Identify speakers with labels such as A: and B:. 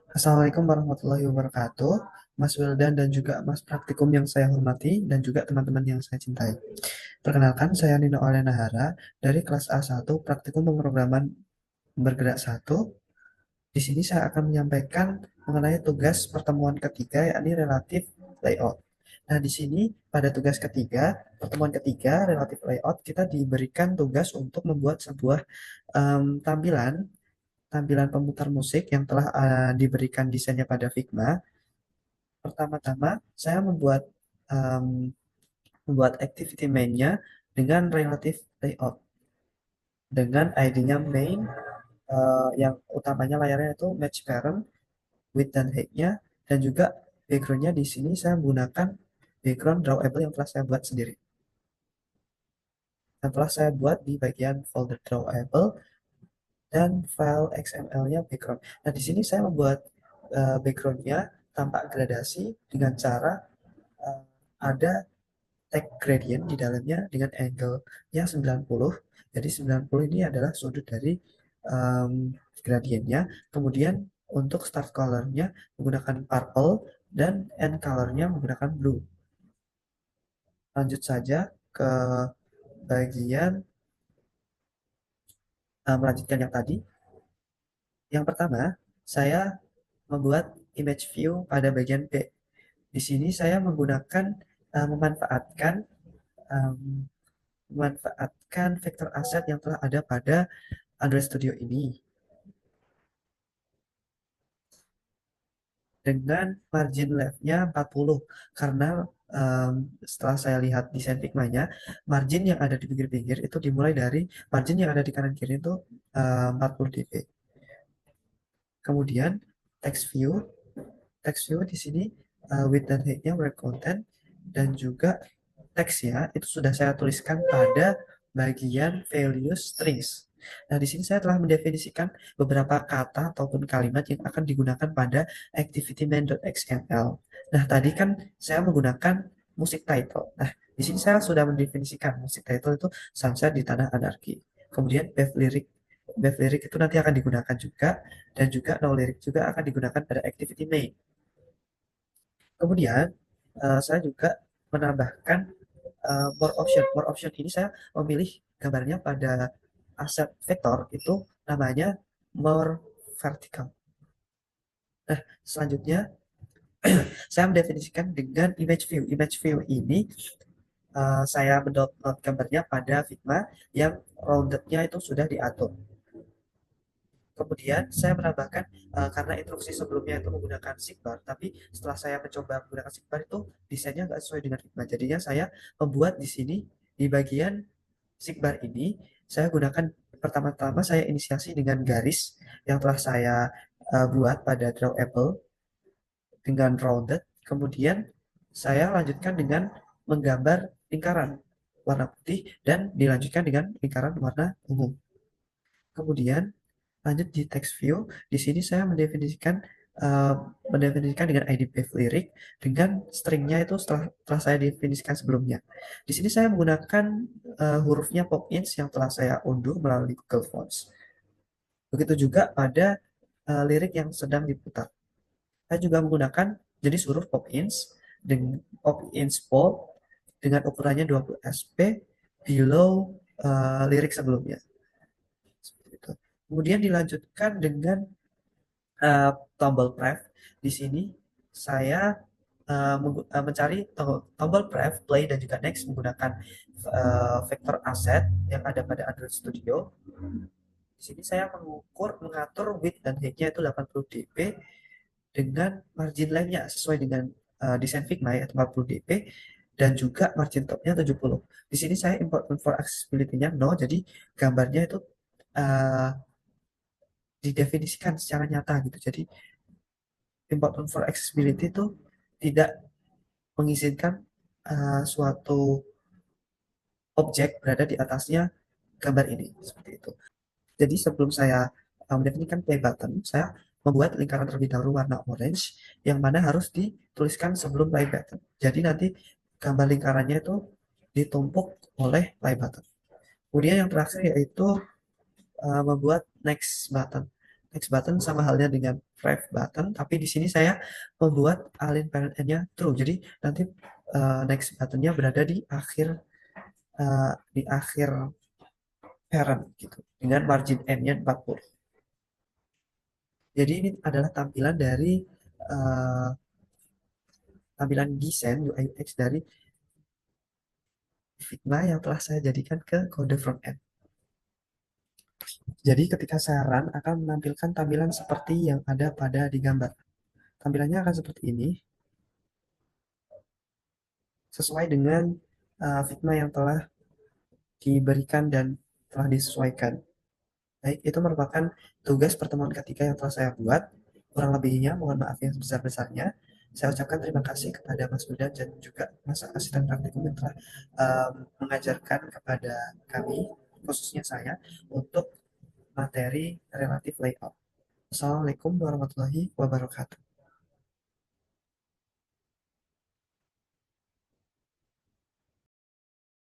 A: Assalamualaikum warahmatullahi wabarakatuh, Mas Wildan dan juga Mas Praktikum yang saya hormati dan juga teman-teman yang saya cintai. Perkenalkan, saya Nino Alenahara dari kelas A1 Praktikum Pemrograman Bergerak 1. Di sini saya akan menyampaikan mengenai tugas pertemuan ketiga, yakni relatif layout. Nah, di sini pada tugas ketiga, pertemuan ketiga relatif layout, kita diberikan tugas untuk membuat sebuah tampilan tampilan pemutar musik yang telah diberikan desainnya pada Figma. Pertama-tama, saya um, membuat activity main-nya dengan relative layout. Dengan ID-nya main, yang utamanya layarnya itu match parent, width dan height-nya, dan juga background-nya di sini saya menggunakan background drawable yang telah saya buat sendiri. Yang telah saya buat di bagian folder drawable dan file XML-nya background. Nah, di sini saya membuat background-nya tampak gradasi dengan cara uh, ada tag gradient di dalamnya dengan angle-nya 90. Jadi 90 ini adalah sudut dari um, gradientnya. Kemudian untuk start color-nya menggunakan purple dan end color-nya menggunakan blue. Lanjut saja ke bagian melanjutkan yang tadi. Yang pertama, saya membuat image view pada bagian B. Di sini saya menggunakan memanfaatkan um, memanfaatkan vektor aset yang telah ada pada Android Studio ini dengan margin left-nya 40 karena setelah saya lihat desain Figma-nya, margin yang ada di pinggir-pinggir itu dimulai dari margin yang ada di kanan kiri itu 40 dp. Kemudian text view di sini width dan height-nya word content dan juga teksnya itu sudah saya tuliskan pada bagian value strings. Nah, di sini saya telah mendefinisikan beberapa kata ataupun kalimat yang akan digunakan pada activity main.xml. Nah, tadi kan saya menggunakan musik title. Nah, di sini saya sudah mendefinisikan musik title itu Sunset di Tanah Anarki. Kemudian Bev lirik itu nanti akan digunakan juga dan juga no lirik juga akan digunakan pada activity main. Kemudian saya juga menambahkan more option. More option ini saya memilih gambarnya pada aset vektor itu namanya more vertical. Nah, selanjutnya saya mendefinisikan dengan image view. Image view ini saya mendownload gambarnya pada Figma yang rounded-nya itu sudah diatur. Kemudian saya menambahkan karena instruksi sebelumnya itu menggunakan Sigbar, tapi setelah saya mencoba menggunakan Sigbar itu desainnya nggak sesuai dengan Figma. Jadinya saya membuat di sini di bagian Sigbar ini saya gunakan pertama-tama saya inisiasi dengan garis yang telah saya buat pada drawable dengan rounded. Kemudian saya lanjutkan dengan menggambar lingkaran warna putih dan dilanjutkan dengan lingkaran warna ungu. Kemudian lanjut di text view, di sini saya uh, mendefinisikan dengan ID path lirik dengan stringnya itu setelah saya definisikan sebelumnya. Di sini saya menggunakan hurufnya pop-ins yang telah saya unduh melalui Google Fonts. Begitu juga pada lirik yang sedang diputar. Saya juga menggunakan jenis huruf pop-ins dengan pop-ins pop dengan ukurannya 20 sp below lirik sebelumnya. Seperti itu. Kemudian dilanjutkan dengan tombol pref. Di sini saya mencari tombol pref, play dan juga next menggunakan vektor aset yang ada pada Android Studio. Di sini saya mengatur width dan height-nya itu 80 dp dengan margin line-nya sesuai dengan desain Figma yaitu 40 dp dan juga margin top-nya 70. Di sini saya import for accessibility-nya no, jadi gambarnya itu uh, didefinisikan secara nyata gitu. Jadi important for accessibility itu tidak mengizinkan suatu objek berada di atasnya gambar ini seperti itu. Jadi sebelum saya mendefinisikan play button, saya membuat lingkaran terlebih dahulu warna orange yang mana harus dituliskan sebelum play button. Jadi nanti gambar lingkarannya itu ditumpuk oleh play button. Kemudian yang terakhir yaitu membuat next button. Next button sama halnya dengan Brave button, tapi di sini saya membuat align parent end-nya true. Jadi nanti next buttonnya berada di akhir parent gitu dengan margin n-nya 40. Jadi ini adalah tampilan dari uh, tampilan desain UI UX dari Figma yang telah saya jadikan ke kode front end. Jadi ketika saya run akan menampilkan tampilan seperti yang ada pada di gambar. Tampilannya akan seperti ini, sesuai dengan Figma yang telah diberikan dan telah disesuaikan. Baik, itu merupakan tugas pertemuan ketiga yang telah saya buat. Kurang lebihnya, mohon maaf yang sebesar-besarnya. Saya ucapkan terima kasih kepada Mas Huda dan juga Mas Asisten Praktikum yang telah mengajarkan kepada kami, khususnya saya, untuk materi relatif layout. Assalamualaikum warahmatullahi wabarakatuh.